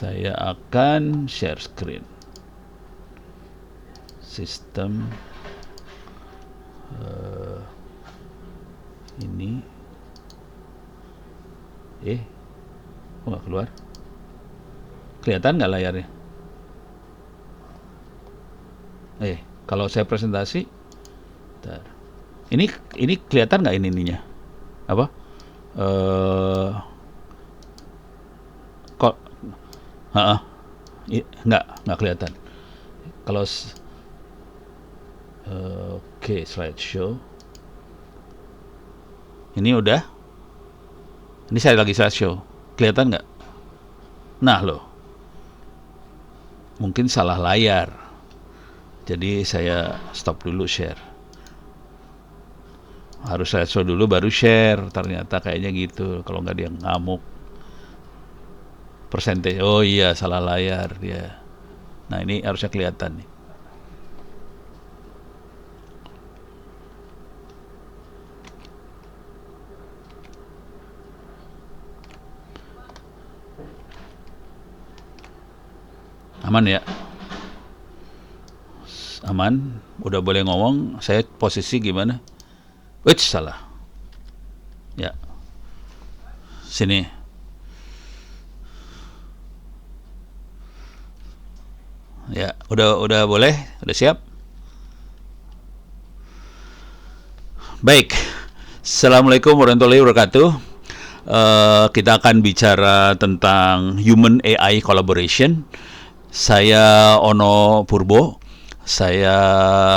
Saya akan share screen. Sistem ini kok nggak keluar? Kelihatan nggak layarnya? Kalau saya presentasi, bentar. Ini kelihatan nggak ininya? Apa? Kok? Nggak kelihatan. Kalau oke, slideshow. Ini udah. Ini saya lagi slideshow. Kelihatan nggak? Nah loh. Mungkin salah layar. Jadi saya stop dulu share. Harus slideshow dulu baru share. Ternyata kayaknya gitu. Kalau nggak dia ngamuk. Persentase. Oh iya, salah layar dia. Nah ini harusnya kelihatan nih. Aman ya? Aman? Udah boleh ngomong? Saya posisi gimana? Salah. Ya. Sini. Ya, udah boleh? Udah siap? Baik. Assalamualaikum warahmatullahi wabarakatuh. Kita akan bicara tentang Human AI Collaboration. Saya Ono Purbo. Saya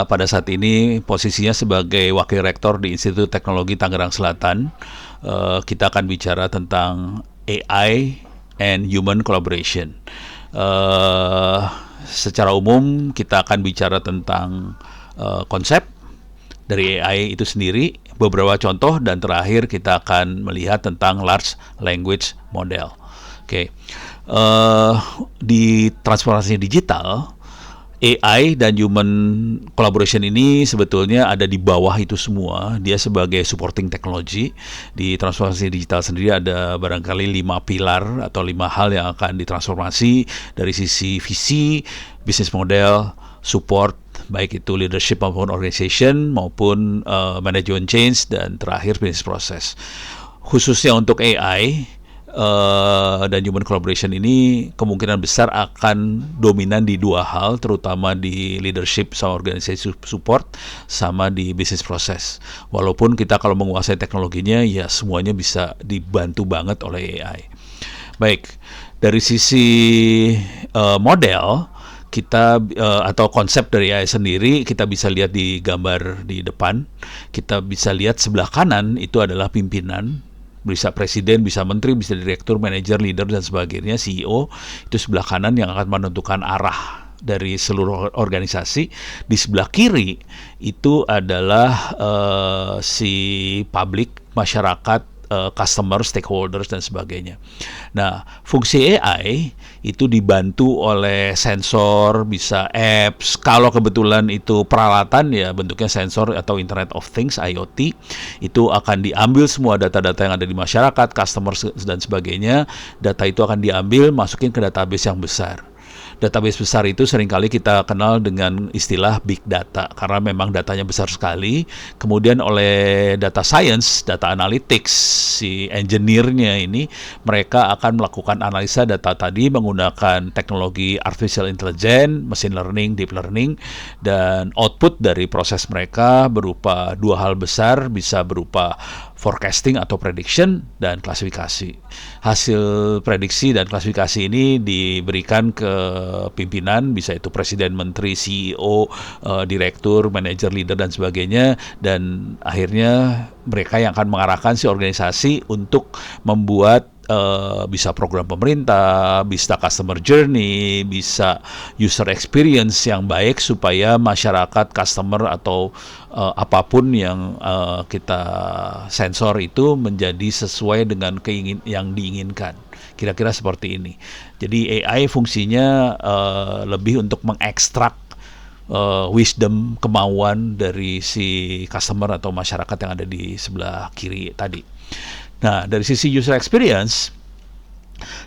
pada saat ini posisinya sebagai Wakil Rektor di Institut Teknologi Tangerang Selatan. Kita akan bicara tentang AI and Human Collaboration. Secara umum kita akan bicara tentang konsep dari AI itu sendiri, beberapa contoh, dan terakhir kita akan melihat tentang Large Language Model. Di transformasi digital, AI dan human collaboration ini sebetulnya ada di bawah itu semua. Dia sebagai supporting technology. Di transformasi digital sendiri ada barangkali 5 pilar atau 5 hal yang akan ditransformasi dari sisi visi, business model, support, baik itu leadership maupun organization, maupun management change, dan terakhir business process. Khususnya untuk AI dan human collaboration ini kemungkinan besar akan dominan di 2 hal, terutama di leadership sama organisasi support, sama di business process. Walaupun kita kalau menguasai teknologinya, ya semuanya bisa dibantu banget oleh AI. Baik, dari sisi model, kita atau konsep dari AI sendiri kita bisa lihat di gambar di depan. Kita bisa lihat sebelah kanan itu adalah pimpinan, bisa presiden, bisa menteri, bisa direktur, manajer, leader, dan sebagainya, CEO. Itu sebelah kanan yang akan menentukan arah dari seluruh organisasi. Di sebelah kiri itu adalah si publik, masyarakat, customer, stakeholders, dan sebagainya. Nah, fungsi AI itu dibantu oleh sensor, bisa apps. Kalau kebetulan itu peralatan, ya bentuknya sensor atau Internet of Things, IoT. Itu akan diambil semua data-data yang ada di masyarakat, customer, dan sebagainya. Data itu akan diambil, masukin ke database yang besar. Database besar itu seringkali kita kenal dengan istilah big data, karena memang datanya besar sekali. Kemudian oleh data science, data analytics, si engineer-nya ini, mereka akan melakukan analisa data tadi menggunakan teknologi artificial intelligence, machine learning, deep learning, dan output dari proses mereka berupa 2 hal besar, bisa berupa forecasting atau prediction, dan klasifikasi. Hasil prediksi dan klasifikasi ini diberikan ke pimpinan, bisa itu presiden, menteri, CEO, direktur, manajer, leader, dan sebagainya, dan akhirnya mereka yang akan mengarahkan si organisasi untuk membuat bisa program pemerintah, bisa customer journey, bisa user experience yang baik supaya masyarakat, customer, atau apapun yang kita sensor itu menjadi sesuai dengan yang diinginkan. Kira-kira seperti ini. Jadi AI fungsinya lebih untuk mengekstrak wisdom, kemauan dari si customer atau masyarakat yang ada di sebelah kiri tadi. Nah, dari sisi user experience,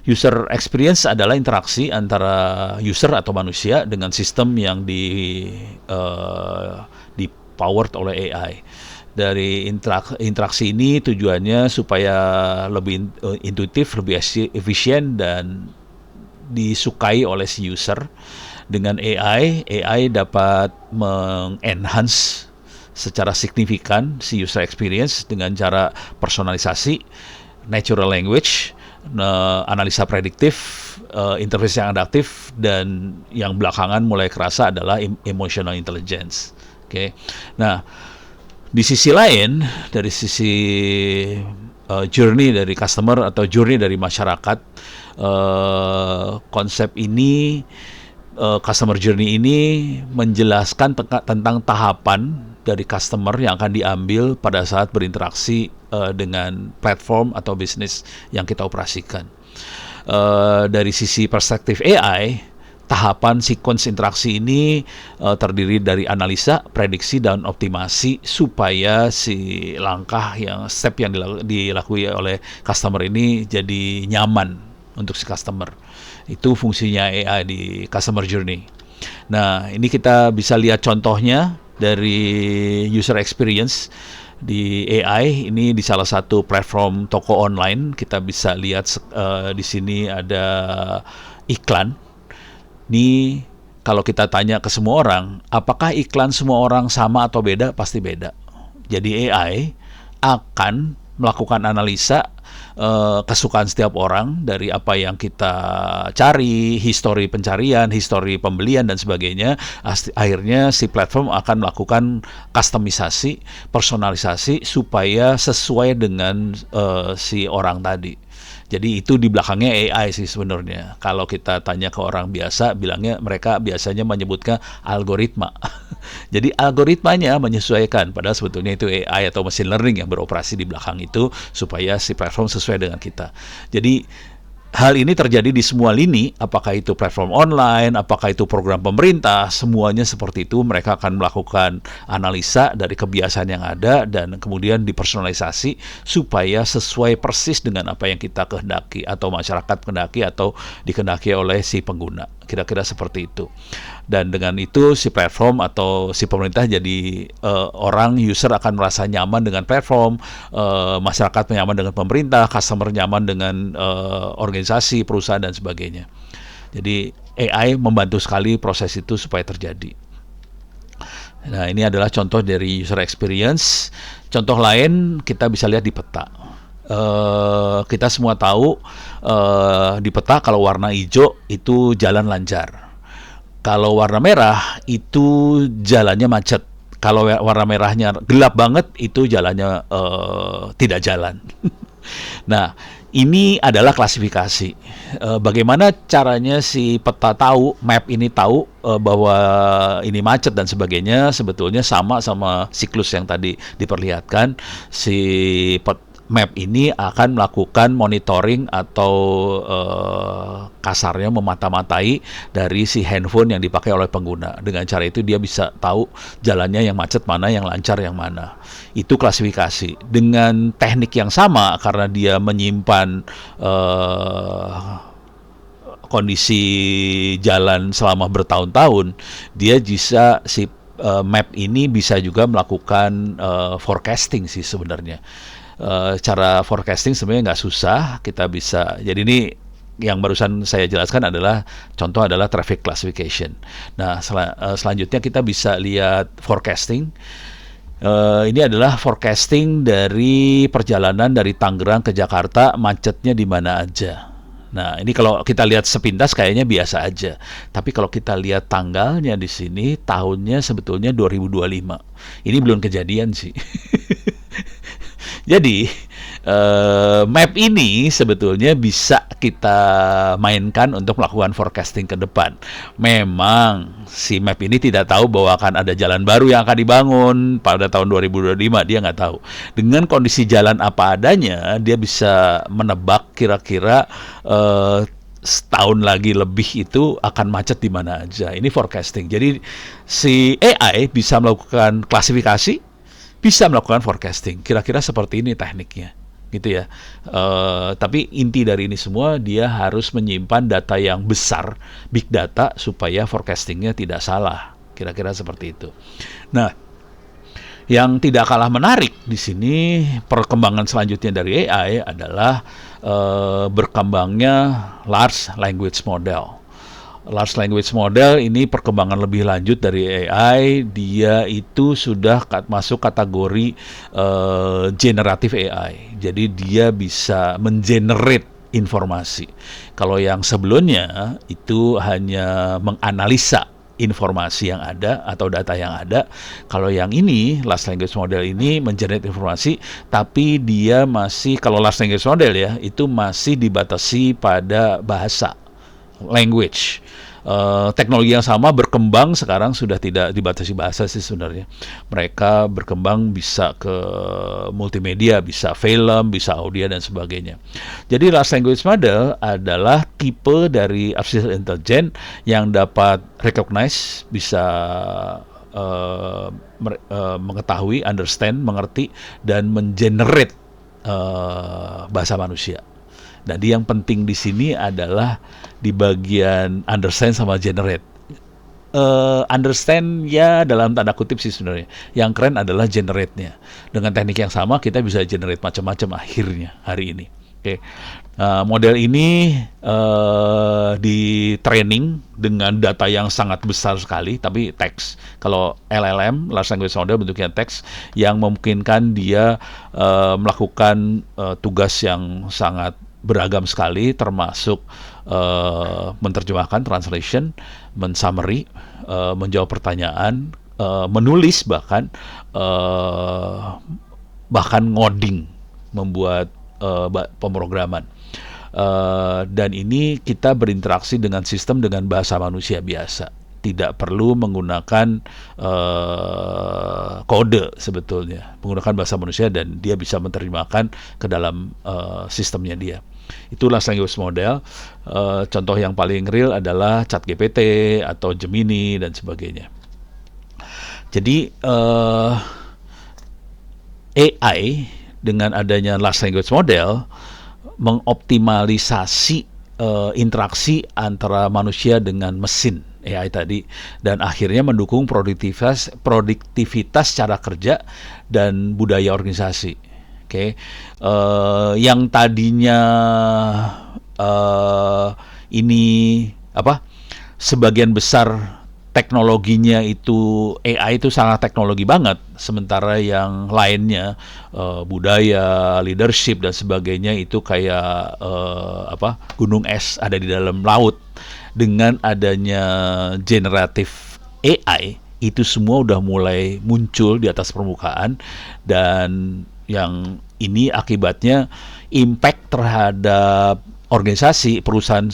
User experience adalah interaksi antara user atau manusia dengan sistem yang di powered oleh AI. Dari interaksi ini tujuannya supaya lebih intuitif, lebih efisien dan disukai oleh si user. Dengan AI dapat mengenhance secara signifikan si user experience dengan cara personalisasi, natural language, analisa prediktif, interface yang adaptif, dan yang belakangan mulai kerasa adalah emotional intelligence. Oke. Nah, di sisi lain, dari sisi journey dari customer atau journey dari masyarakat, konsep ini, customer journey ini menjelaskan tentang tahapan dari customer yang akan diambil pada saat berinteraksi dengan platform atau bisnis yang kita operasikan. Dari sisi perspektif AI, tahapan sequence interaksi ini terdiri dari analisa, prediksi, dan optimasi supaya si step yang dilakui oleh customer ini jadi nyaman untuk si customer. Itu fungsinya AI di customer journey. Nah, ini kita bisa lihat contohnya dari user experience di AI. Ini di salah satu platform toko online. Kita bisa lihat di sini ada iklan. Ini kalau kita tanya ke semua orang, apakah iklan semua orang sama atau beda? Pasti beda. Jadi AI akan melakukan analisa kesukaan setiap orang dari apa yang kita cari, histori pencarian, histori pembelian, dan sebagainya. Akhirnya si platform akan melakukan kustomisasi, personalisasi supaya sesuai dengan si orang tadi. Jadi itu di belakangnya AI sih sebenarnya. Kalau kita tanya ke orang biasa, mereka biasanya menyebutkan algoritma. Jadi algoritmanya menyesuaikan, padahal sebetulnya itu AI atau machine learning yang beroperasi di belakang itu supaya si platform sesuai dengan kita. Jadi hal ini terjadi di semua lini, apakah itu platform online, apakah itu program pemerintah, semuanya seperti itu. Mereka akan melakukan analisa dari kebiasaan yang ada dan kemudian dipersonalisasi supaya sesuai persis dengan apa yang kita kehendaki atau masyarakat kehendaki atau dikehendaki oleh si pengguna. Kira-kira seperti itu. Dan dengan itu si platform atau si pemerintah jadi user akan merasa nyaman dengan platform, masyarakat nyaman dengan pemerintah, customer nyaman dengan organisasi, perusahaan, dan sebagainya. Jadi AI membantu sekali proses itu supaya terjadi. Nah, ini adalah contoh dari user experience. Contoh lain kita bisa lihat di peta. Kita semua tahu di peta kalau warna hijau itu jalan lancar. Kalau warna merah itu jalannya macet. Kalau warna merahnya gelap banget itu jalannya tidak jalan. Nah, ini adalah klasifikasi. Bagaimana caranya si peta tahu, map ini tahu bahwa ini macet dan sebagainya, sebetulnya sama siklus yang tadi diperlihatkan. Si map ini akan melakukan monitoring atau kasarnya memata-matai dari si handphone yang dipakai oleh pengguna. Dengan cara itu dia bisa tahu jalannya yang macet mana, yang lancar yang mana. Itu klasifikasi. Dengan teknik yang sama, karena dia menyimpan kondisi jalan selama bertahun-tahun, dia bisa map ini bisa juga melakukan forecasting sih sebenarnya. Cara forecasting sebenarnya nggak susah, kita bisa. Jadi ini yang barusan saya jelaskan adalah contoh adalah traffic classification. Nah, selanjutnya kita bisa lihat forecasting. Ini adalah forecasting dari perjalanan dari Tangerang ke Jakarta, macetnya di mana aja. Nah, ini kalau kita lihat sepintas kayaknya biasa aja. Tapi kalau kita lihat tanggalnya di sini, tahunnya sebetulnya 2025. Ini belum kejadian sih. Jadi map ini sebetulnya bisa kita mainkan untuk melakukan forecasting ke depan. Memang si map ini tidak tahu bahwa akan ada jalan baru yang akan dibangun pada tahun 2025, dia nggak tahu. Dengan kondisi jalan apa adanya, dia bisa menebak kira-kira setahun lagi lebih itu akan macet di mana aja. Ini forecasting. Jadi si AI bisa melakukan klasifikasi, bisa melakukan forecasting. Kira-kira seperti ini tekniknya. gitu ya. Tapi inti dari ini semua dia harus menyimpan data yang besar, big data, supaya forecastingnya tidak salah. Kira-kira seperti itu. Nah, yang tidak kalah menarik di sini perkembangan selanjutnya dari AI adalah berkembangnya large language model. Large language model ini perkembangan lebih lanjut dari AI. Dia itu sudah masuk kategori generative AI. Jadi dia bisa mengenerate informasi. Kalau yang sebelumnya itu hanya menganalisa informasi yang ada atau data yang ada. Kalau yang ini, large language model ini mengenerate informasi, tapi dia masih, kalau large language model ya, itu masih dibatasi pada bahasa, language. Teknologi yang sama berkembang sekarang sudah tidak dibatasi bahasa sih sebenarnya. Mereka berkembang bisa ke multimedia, bisa film, bisa audio dan sebagainya. Jadi large language model adalah tipe dari artificial intelligence yang dapat recognize, bisa mengetahui, understand, mengerti, dan mengenerate bahasa manusia. Jadi yang penting di sini adalah di bagian understand sama generate. Understand ya dalam tanda kutip sih sebenarnya. Yang keren adalah generate-nya. Dengan teknik yang sama kita bisa generate macam-macam akhirnya hari ini. Oke. Model ini di training dengan data yang sangat besar sekali, tapi teks. Kalau LLM, large language model, bentuknya teks yang memungkinkan dia melakukan tugas yang sangat beragam sekali, termasuk menerjemahkan, translation, mensummary, menjawab pertanyaan, menulis, bahkan ngoding, membuat pemrograman. Dan ini kita berinteraksi dengan sistem dengan bahasa manusia biasa, tidak perlu menggunakan kode sebetulnya, menggunakan bahasa manusia dan dia bisa menerjemahkan ke dalam sistemnya dia. Itulah language model. Contoh yang paling real adalah ChatGPT atau Gemini dan sebagainya. Jadi AI dengan adanya large language model mengoptimalisasi interaksi antara manusia dengan mesin AI tadi, dan akhirnya mendukung produktivitas cara kerja dan budaya organisasi. Oke. Yang tadinya ini sebagian besar teknologinya itu AI itu sangat teknologi banget, sementara yang lainnya budaya, leadership dan sebagainya itu kayak gunung es ada di dalam laut. Dengan adanya generatif AI itu semua udah mulai muncul di atas permukaan, dan yang ini akibatnya impact terhadap organisasi perusahaan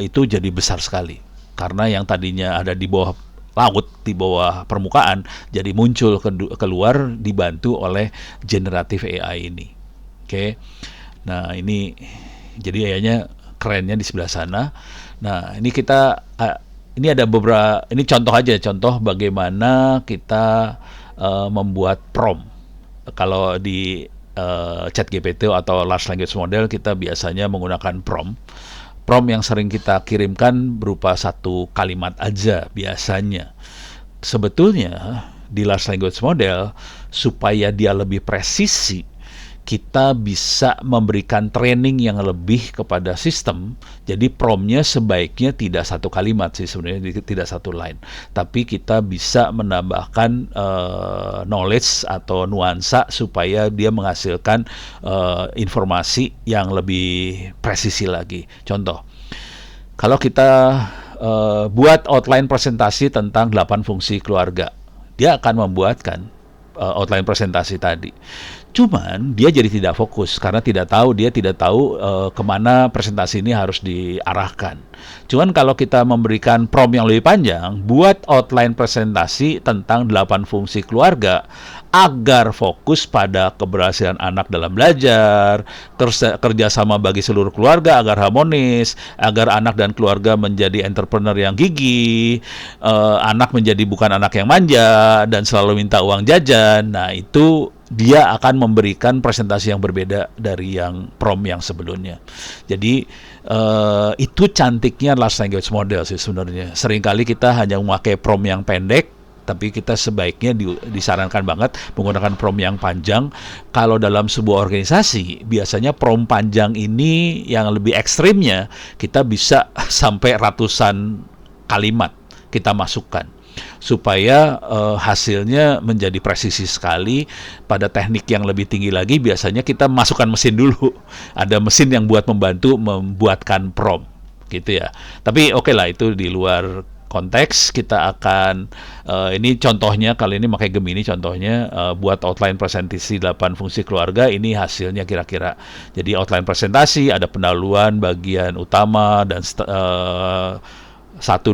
itu jadi besar sekali. Karena yang tadinya ada di bawah laut, di bawah permukaan, jadi muncul keluar dibantu oleh generatif AI ini. Oke. Nah, ini jadi kayaknya kerennya di sebelah sana. Nah, ini kita ini ada beberapa, ini contoh bagaimana kita membuat prompt. Kalau di ChatGPT atau large language model kita biasanya menggunakan prompt. Prompt yang sering kita kirimkan berupa satu kalimat aja biasanya. Sebetulnya di large language model, supaya dia lebih presisi, kita bisa memberikan training yang lebih kepada sistem. Jadi promptnya sebaiknya tidak satu kalimat sih sebenarnya, tidak satu line, tapi kita bisa menambahkan knowledge atau nuansa supaya dia menghasilkan informasi yang lebih presisi lagi. Contoh, kalau kita buat outline presentasi tentang 8 fungsi keluarga, dia akan membuatkan outline presentasi tadi. Cuman dia jadi tidak fokus karena dia tidak tahu kemana presentasi ini harus diarahkan. Cuman kalau kita memberikan prompt yang lebih panjang, buat outline presentasi tentang 8 fungsi keluarga agar fokus pada keberhasilan anak dalam belajar, kerjasama bagi seluruh keluarga agar harmonis, agar anak dan keluarga menjadi entrepreneur yang gigih, anak menjadi bukan anak yang manja dan selalu minta uang jajan. Nah, itu dia akan memberikan presentasi yang berbeda dari yang prompt yang sebelumnya. Jadi itu cantiknya large language model sih sebenarnya. Seringkali kita hanya memakai prompt yang pendek, tapi kita sebaiknya disarankan banget menggunakan prompt yang panjang. Kalau dalam sebuah organisasi, biasanya prompt panjang ini yang lebih ekstrimnya, kita bisa sampai ratusan kalimat kita masukkan supaya hasilnya menjadi presisi sekali. Pada teknik yang lebih tinggi lagi, biasanya kita masukkan mesin dulu. Ada mesin yang buat membantu membuatkan prompt, gitu ya. Tapi oke lah, itu di luar konteks. Kita akan ini contohnya kali ini pakai Gemini contohnya, buat outline presentasi 8 fungsi keluarga. Ini hasilnya kira-kira. Jadi outline presentasi, ada pendahuluan, bagian utama, dan 1,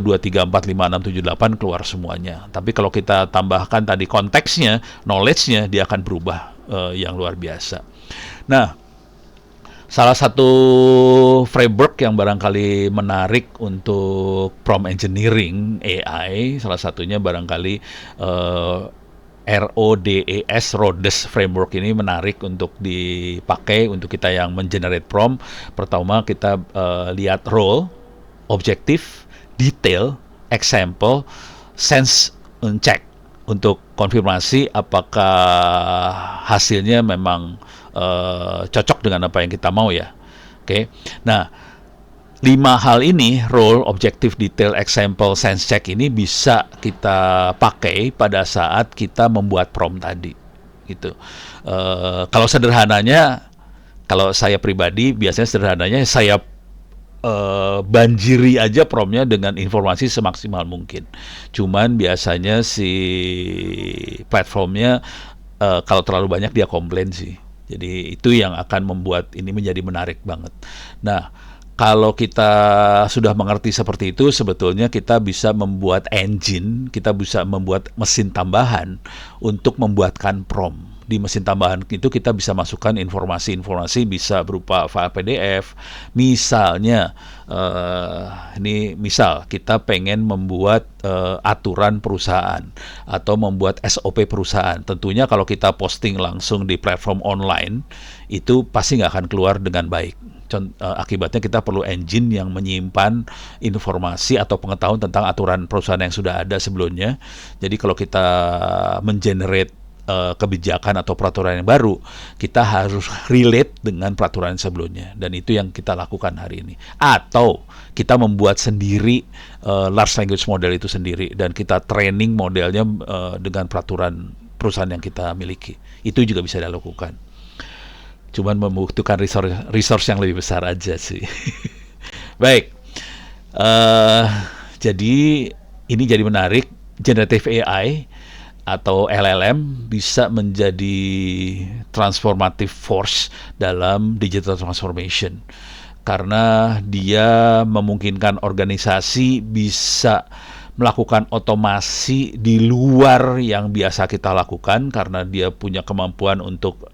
2, 3, 4, 5, 6, 7, 8 keluar semuanya. Tapi kalau kita tambahkan tadi konteksnya, knowledge-nya, dia akan berubah yang luar biasa. Nah, salah satu framework yang barangkali menarik untuk prompt engineering AI, salah satunya barangkali RODES framework ini menarik untuk dipakai untuk kita yang mengenerate prompt. Pertama kita lihat role, objektif, detail, example, sense, check untuk konfirmasi apakah hasilnya memang cocok dengan apa yang kita mau ya. Oke. Nah, 5 hal ini, role, objective, detail, example, sense check ini bisa kita pakai pada saat kita membuat prompt tadi. Gitu. Kalau sederhananya, kalau saya pribadi biasanya sederhananya saya banjiri aja promptnya dengan informasi semaksimal mungkin. Cuman biasanya si platformnya kalau terlalu banyak dia komplain sih. Jadi itu yang akan membuat ini menjadi menarik banget. Nah, kalau kita sudah mengerti seperti itu, sebetulnya kita bisa membuat engine, kita bisa membuat mesin tambahan untuk membuatkan prompt. Di mesin tambahan itu kita bisa masukkan informasi-informasi, bisa berupa file PDF. Misalnya, ini misal kita pengen membuat aturan perusahaan atau membuat SOP perusahaan. Tentunya kalau kita posting langsung di platform online, itu pasti nggak akan keluar dengan baik. Akibatnya kita perlu engine yang menyimpan informasi atau pengetahuan tentang aturan perusahaan yang sudah ada sebelumnya. Jadi kalau kita mengenerate kebijakan atau peraturan yang baru, kita harus relate dengan peraturan sebelumnya, dan itu yang kita lakukan hari ini. Atau kita membuat sendiri large language model itu sendiri, dan kita training modelnya dengan peraturan perusahaan yang kita miliki. Itu juga bisa dilakukan. Cuman membutuhkan resource yang lebih besar aja sih. Baik, jadi ini jadi menarik. Generative AI atau LLM bisa menjadi transformative force dalam digital transformation, karena dia memungkinkan organisasi bisa melakukan otomasi di luar yang biasa kita lakukan, karena dia punya kemampuan untuk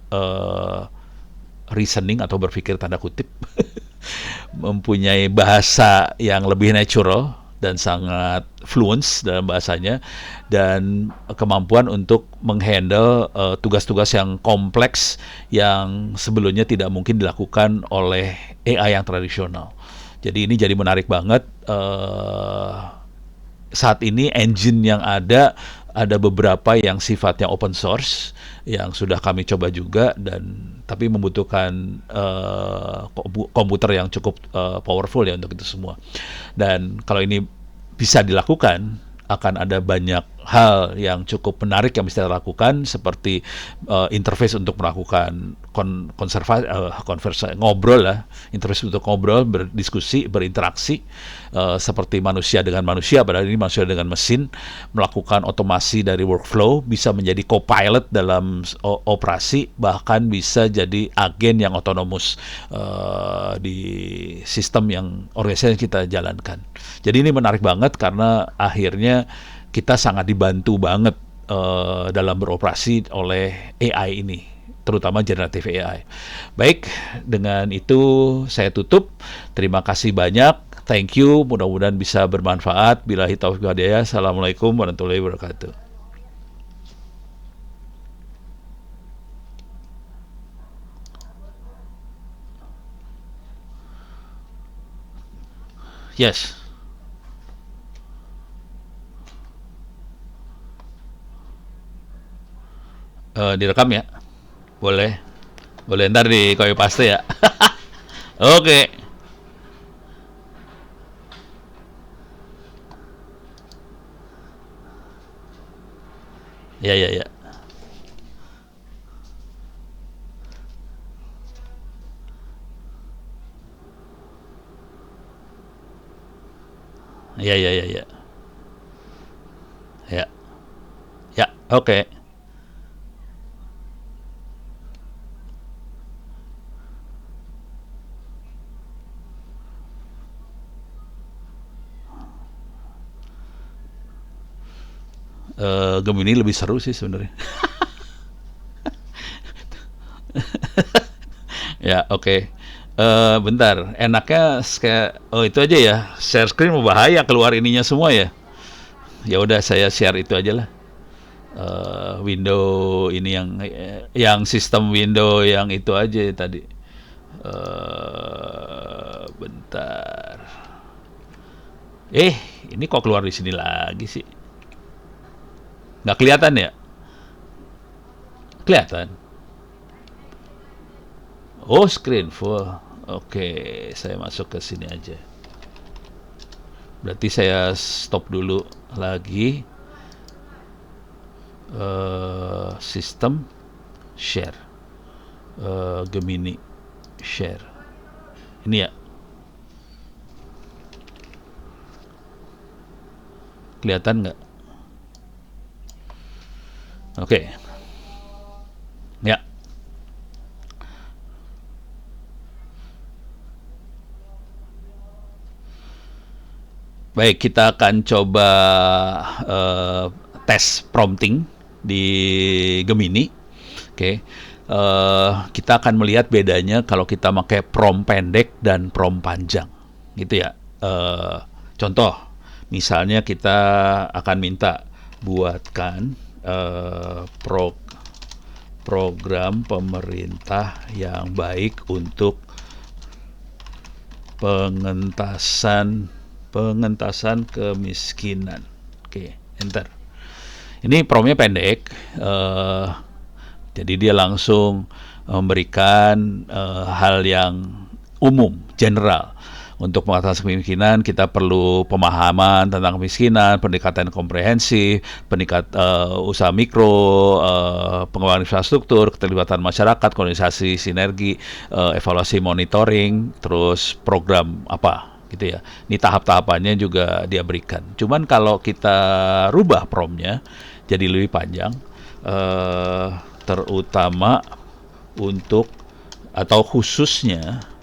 reasoning atau berpikir tanda kutip, mempunyai bahasa yang lebih natural dan sangat fluent dalam bahasanya, dan kemampuan untuk menghandle tugas-tugas yang kompleks yang sebelumnya tidak mungkin dilakukan oleh AI yang tradisional. Jadi ini jadi menarik banget. Saat ini engine yang ada beberapa yang sifatnya open source yang sudah kami coba juga, tapi membutuhkan komputer yang cukup powerful ya untuk itu semua. Dan kalau ini bisa dilakukan, akan ada banyak hal yang cukup menarik yang bisa dilakukan, seperti interface untuk melakukan ngobrol lah, interface untuk ngobrol, berdiskusi, berinteraksi seperti manusia dengan manusia, padahal ini manusia dengan mesin, melakukan otomasi dari workflow, bisa menjadi co-pilot dalam operasi, bahkan bisa jadi agen yang otonomus di sistem yang organisasi yang kita jalankan. Jadi ini menarik banget karena akhirnya kita sangat dibantu banget dalam beroperasi oleh AI ini, terutama generative AI. Baik, dengan itu saya tutup. Terima kasih banyak. Thank you. Mudah-mudahan bisa bermanfaat. Billahi taufiq wal hidayah. Assalamualaikum warahmatullahi wabarakatuh. Yes. Direkam ya? Boleh. Boleh ntar di copy paste ya. Oke. Ya, ya, ya. Ya, ya, ya, ya. Ya. Ya, oke. Gemini lebih seru sih sebenarnya. Ya, oke. Bentar, enaknya kayak oh itu aja ya. Share screen mau bahaya keluar ininya semua ya. Ya udah saya share itu aja lah. Window ini yang sistem window yang itu aja tadi. Bentar. Eh, ini kok keluar di sini lagi sih? Nggak kelihatan ya? Kelihatan. Oh, screen full. Oke, saya masuk ke sini aja. Berarti saya stop dulu lagi. Sistem share. Gemini share. Ini ya. Kelihatan nggak? Oke. Ya. Baik, kita akan coba tes prompting di Gemini. Oke. Kita akan melihat bedanya kalau kita pakai prompt pendek dan prompt panjang. Gitu ya. Contoh, misalnya kita akan minta buatkan program pemerintah yang baik untuk pengentasan kemiskinan. Oke, enter. Ini promnya pendek, jadi dia langsung memberikan hal yang umum, general. Untuk mengatasi kemiskinan, kita perlu pemahaman tentang kemiskinan, pendekatan komprehensif, usaha mikro, pengembangan infrastruktur, keterlibatan masyarakat, koordinasi sinergi, evaluasi monitoring, terus program apa gitu ya. Ini tahap-tahapannya juga dia berikan. Cuman kalau kita rubah promptnya jadi lebih panjang, terutama untuk atau khususnya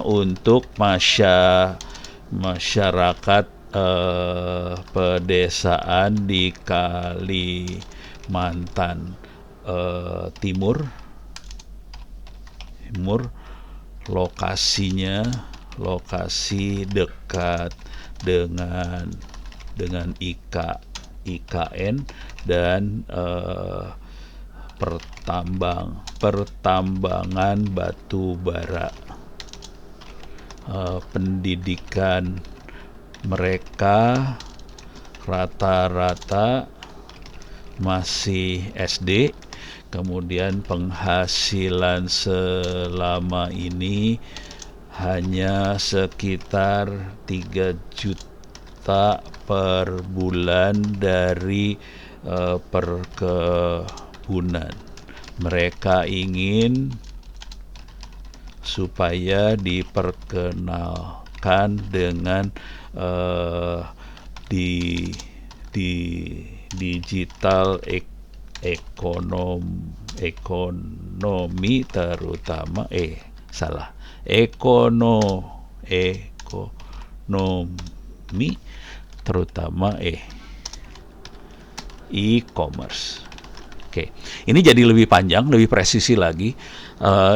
untuk masyarakat pedesaan di Kalimantan Timur, lokasi dekat dengan IKN dan pertambangan batu bara. Pendidikan mereka rata-rata masih SD, kemudian penghasilan selama ini hanya sekitar 3 juta per bulan dari perkebunan. Mereka ingin supaya diperkenalkan dengan di digital ekonomi terutama ekonomi terutama e-commerce. Oke, ini jadi lebih panjang, lebih presisi lagi.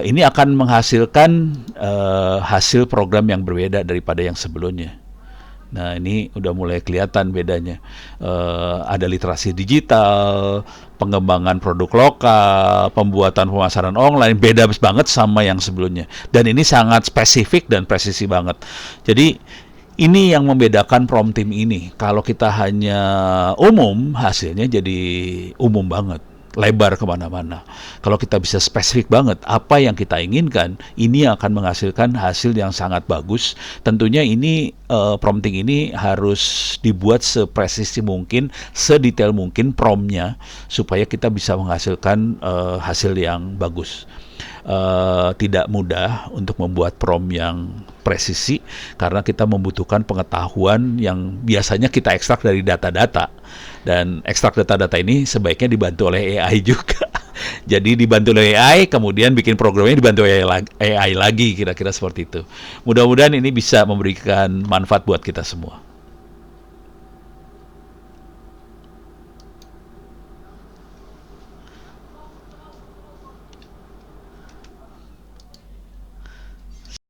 Ini akan menghasilkan hasil program yang berbeda daripada yang sebelumnya. Nah, ini udah mulai kelihatan bedanya. Ada literasi digital, pengembangan produk lokal, pembuatan pemasaran online, beda banget sama yang sebelumnya. Dan ini sangat spesifik dan presisi banget. Jadi, ini yang membedakan prom team ini. Kalau kita hanya umum, hasilnya jadi umum banget, lebar kemana-mana. Kalau kita bisa spesifik banget apa yang kita inginkan, ini akan menghasilkan hasil yang sangat bagus. Tentunya ini prompting ini harus dibuat sepresisi mungkin, sedetail mungkin promnya, supaya kita bisa menghasilkan hasil yang bagus. Tidak mudah untuk membuat prom yang presisi karena kita membutuhkan pengetahuan yang biasanya kita ekstrak dari data-data, dan ekstrak data-data ini sebaiknya dibantu oleh AI juga. Jadi dibantu oleh AI, kemudian bikin programnya dibantu AI lagi, kira-kira seperti itu. Mudah-mudahan ini bisa memberikan manfaat buat kita semua.